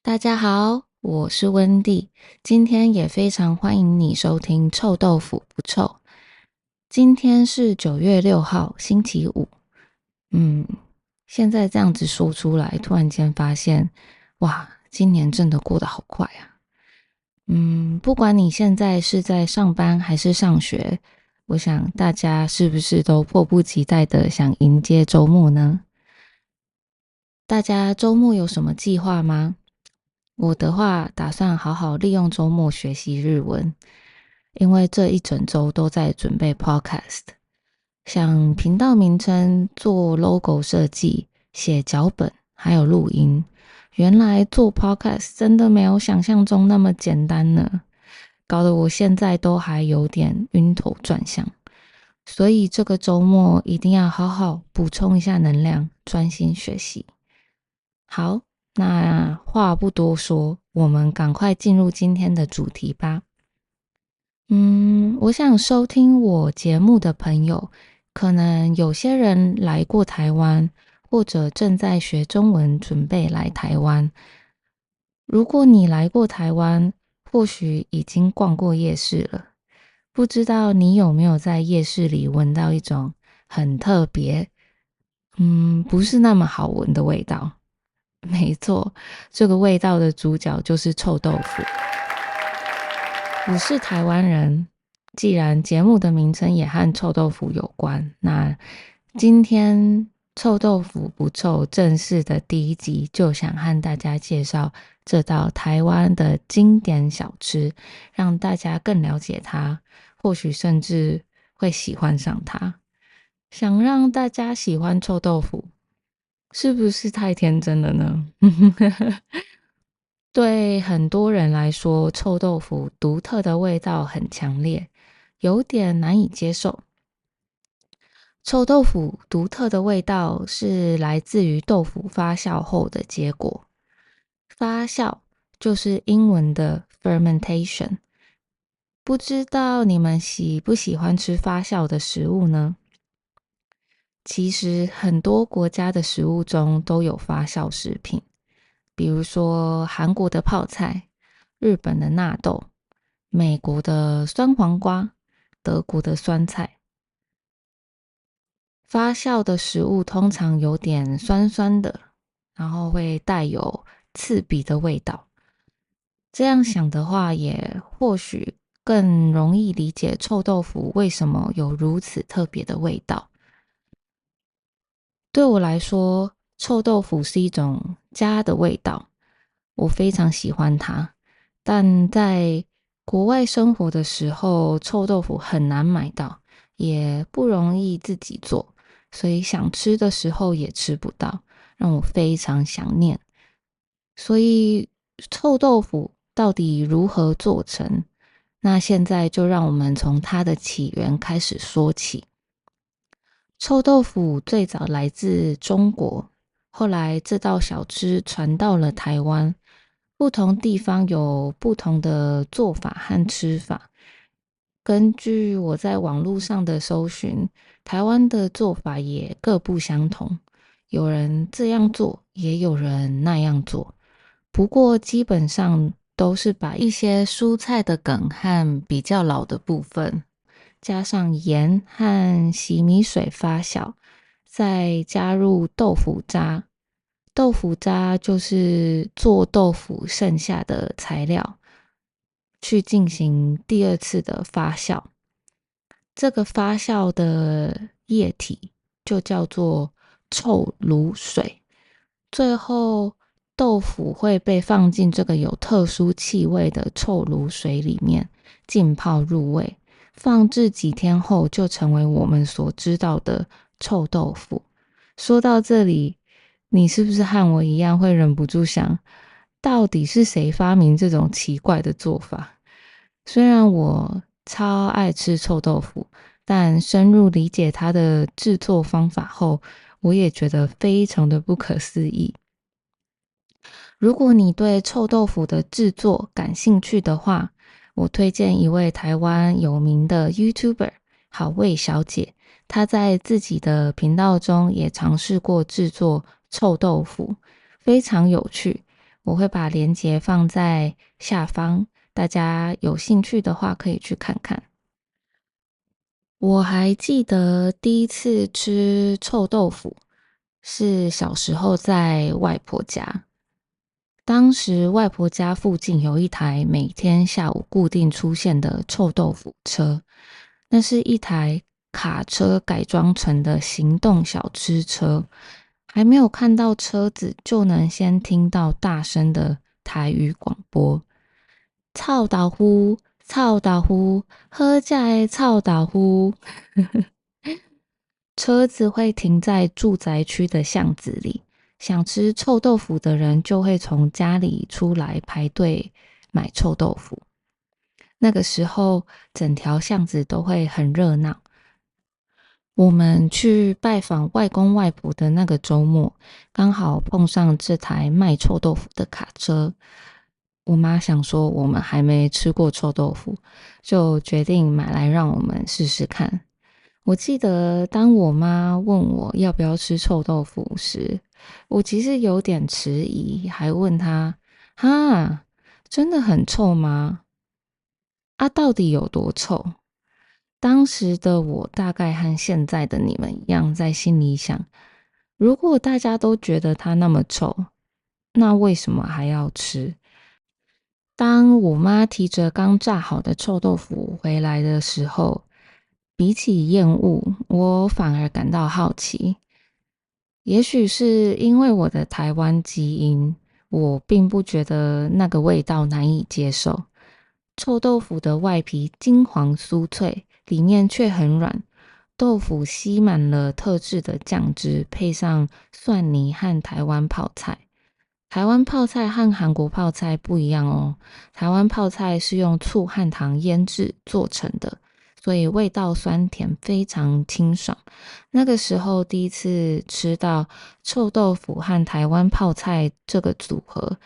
大家好，我是温蒂，今天也非常欢迎你收听臭豆腐不臭。今天是9月6号，星期五。现在这样子说出来，突然间发现，哇，今年真的过得好快啊。不管你现在是在上班还是上学，我想大家是不是都迫不及待的想迎接周末呢？大家周末有什么计划吗？我的话，打算好好利用周末学习日文，因为这一整周都在准备 podcast，像频道名称、做 logo 设计、写脚本，还有录音。原来做 podcast 真的没有想象中那么简单呢，搞得我现在都还有点晕头转向。所以这个周末一定要好好补充一下能量，专心学习。好，那话不多说，我们赶快进入今天的主题吧。我想收听我节目的朋友，可能有些人来过台湾，或者正在学中文，准备来台湾。如果你来过台湾，或许已经逛过夜市了，不知道你有没有在夜市里闻到一种很特别，不是那么好闻的味道。没错，这个味道的主角就是臭豆腐。我是台湾人，既然节目的名称也和臭豆腐有关，那今天臭豆腐不臭正式的第一集就想和大家介绍这道台湾的经典小吃，让大家更了解它，或许甚至会喜欢上它。想让大家喜欢臭豆腐，是不是太天真了呢？对很多人来说，臭豆腐独特的味道很强烈，有点难以接受。臭豆腐独特的味道是来自于豆腐发酵后的结果。发酵就是英文的 fermentation。不知道你们喜不喜欢吃发酵的食物呢？其实很多国家的食物中都有发酵食品。比如说韩国的泡菜、日本的纳豆、美国的酸黄瓜、德国的酸菜。发酵的食物通常有点酸酸的，然后会带有刺鼻的味道。这样想的话，也或许更容易理解臭豆腐为什么有如此特别的味道。对我来说，臭豆腐是一种家的味道，我非常喜欢它。但在国外生活的时候，臭豆腐很难买到，也不容易自己做，所以想吃的时候也吃不到，让我非常想念。所以臭豆腐到底如何做成？那现在就让我们从它的起源开始说起。臭豆腐最早来自中国，后来这道小吃传到了台湾，不同地方有不同的做法和吃法。根据我在网络上的搜寻，台湾的做法也各不相同，有人这样做，也有人那样做。不过基本上都是把一些蔬菜的梗和比较老的部分加上盐和洗米水发酵，再加入豆腐渣。豆腐渣就是做豆腐剩下的材料，去进行第二次的发酵。这个发酵的液体就叫做臭卤水。最后，豆腐会被放进这个有特殊气味的臭卤水里面浸泡入味。放置几天后，就成为我们所知道的臭豆腐。说到这里，你是不是和我一样会忍不住想，到底是谁发明这种奇怪的做法？虽然我超爱吃臭豆腐，但深入理解它的制作方法后，我也觉得非常的不可思议。如果你对臭豆腐的制作感兴趣的话，我推荐一位台湾有名的 YouTuber 好味小姐，她在自己的频道中也尝试过制作臭豆腐，非常有趣。我会把链接放在下方，大家有兴趣的话可以去看看。我还记得第一次吃臭豆腐是小时候在外婆家，当时外婆家附近有一台每天下午固定出现的臭豆腐车，那是一台卡车改装成的行动小吃车，还没有看到车子，就能先听到大声的台语广播：臭豆腐，臭豆腐，好食的臭豆腐。车子会停在住宅区的巷子里，想吃臭豆腐的人就会从家里出来排队买臭豆腐。那个时候，整条巷子都会很热闹。我们去拜访外公外婆的那个周末，刚好碰上这台卖臭豆腐的卡车。我妈想说我们还没吃过臭豆腐，就决定买来让我们试试看。我记得当我妈问我要不要吃臭豆腐时，我其实有点迟疑，还问她：哈，真的很臭吗？啊，到底有多臭？当时的我大概和现在的你们一样，在心里想：如果大家都觉得它那么臭，那为什么还要吃？当我妈提着刚炸好的臭豆腐回来的时候，比起厌恶，我反而感到好奇。也许是因为我的台湾基因，我并不觉得那个味道难以接受。臭豆腐的外皮金黄酥脆，里面却很软。豆腐吸满了特制的酱汁，配上蒜泥和台湾泡菜。台湾泡菜和韩国泡菜不一样哦，台湾泡菜是用醋和糖腌制做成的，所以味道酸甜，非常清爽。那个时候第一次吃到臭豆腐和台湾泡菜这个组合，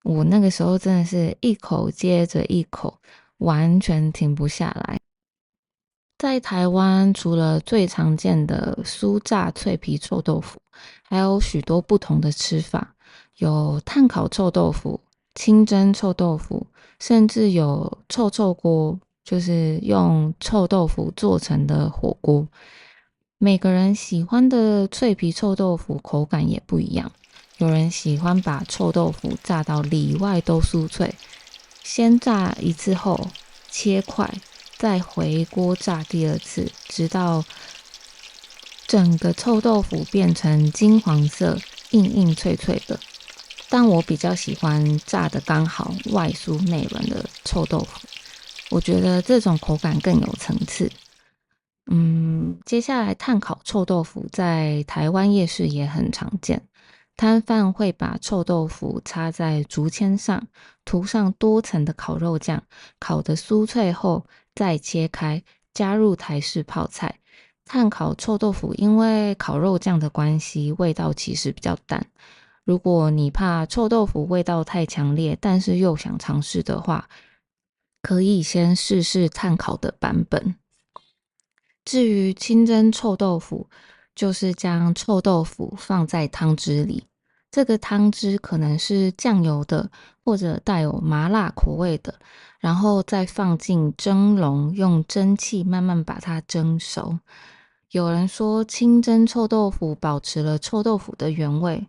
我那个时候真的是一口接着一口，完全停不下来。在台湾，除了最常见的酥炸脆皮臭豆腐，还有许多不同的吃法，有炭烤臭豆腐、清蒸臭豆腐，甚至有臭臭锅，就是用臭豆腐做成的火锅。每个人喜欢的脆皮臭豆腐口感也不一样，有人喜欢把臭豆腐炸到里外都酥脆，先炸一次后切块。再回锅炸第二次，直到整个臭豆腐变成金黄色、硬硬脆脆的。但我比较喜欢炸的刚好外酥内软的臭豆腐，我觉得这种口感更有层次。接下来炭烤臭豆腐在台湾夜市也很常见，摊贩会把臭豆腐插在竹签上，涂上多层的烤肉酱，烤得酥脆后再切开，加入台式泡菜。炭烤臭豆腐因为烤肉酱的关系，味道其实比较淡。如果你怕臭豆腐味道太强烈，但是又想尝试的话，可以先试试炭烤的版本。至于清蒸臭豆腐，就是将臭豆腐放在汤汁里，这个汤汁可能是酱油的，或者带有麻辣口味的，然后再放进蒸笼，用蒸汽慢慢把它蒸熟。有人说清蒸臭豆腐保持了臭豆腐的原味，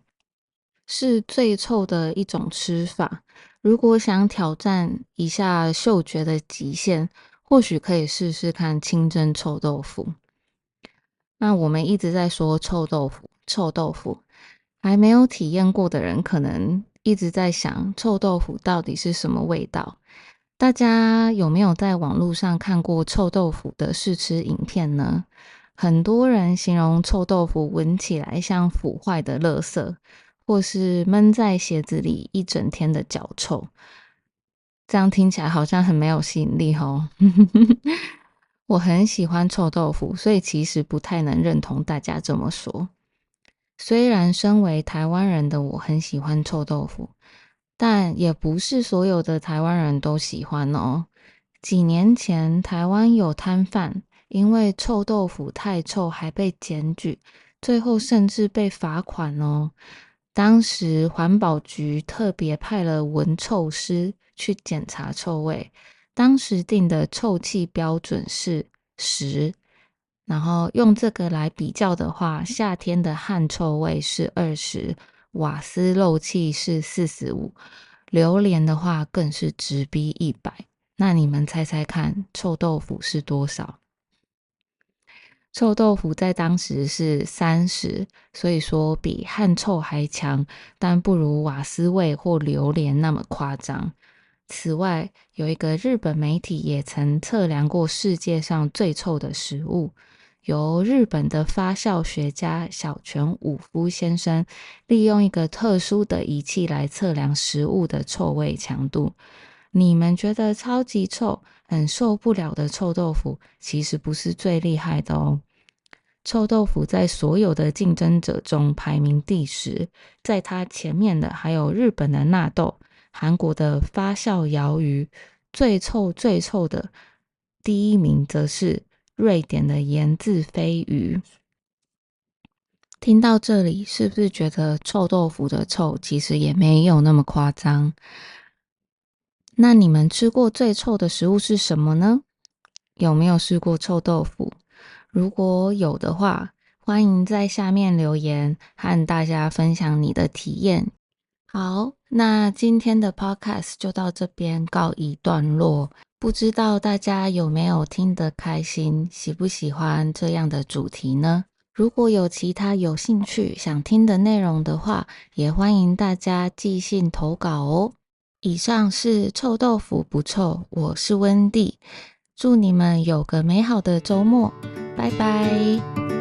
是最臭的一种吃法。如果想挑战一下嗅觉的极限，或许可以试试看清蒸臭豆腐。那我们一直在说臭豆腐，臭豆腐，还没有体验过的人可能一直在想臭豆腐到底是什么味道。大家有没有在网络上看过臭豆腐的试吃影片呢？很多人形容臭豆腐闻起来像腐坏的垃圾，或是闷在鞋子里一整天的脚臭。这样听起来好像很没有吸引力哦。我很喜欢臭豆腐，所以其实不太能认同大家这么说。虽然身为台湾人的我很喜欢臭豆腐，但也不是所有的台湾人都喜欢哦。几年前，台湾有摊贩因为臭豆腐太臭还被检举，最后甚至被罚款哦。当时环保局特别派了闻臭师去检查臭味，当时定的臭气标准是10，然后用这个来比较的话，夏天的汗臭味是20，瓦斯漏气是45，榴莲的话更是直逼100。那你们猜猜看，臭豆腐是多少？臭豆腐在当时是30，所以说比汗臭还强，但不如瓦斯味或榴莲那么夸张。此外，有一个日本媒体也曾测量过世界上最臭的食物，由日本的发酵学家小泉武夫先生利用一个特殊的仪器来测量食物的臭味强度。你们觉得超级臭、很受不了的臭豆腐，其实不是最厉害的哦。臭豆腐在所有的竞争者中排名第10，在它前面的还有日本的纳豆、韩国的发酵鱿鱼，最臭最臭的第1名则是瑞典的盐渍飞鱼。听到这里，是不是觉得臭豆腐的臭其实也没有那么夸张？那你们吃过最臭的食物是什么呢？有没有试过臭豆腐？如果有的话，欢迎在下面留言和大家分享你的体验。好，那今天的 podcast 就到这边告一段落。不知道大家有没有听得开心，喜不喜欢这样的主题呢？如果有其他有兴趣想听的内容的话，也欢迎大家寄信投稿哦。以上是臭豆腐不臭，我是温蒂，祝你们有个美好的周末，拜拜。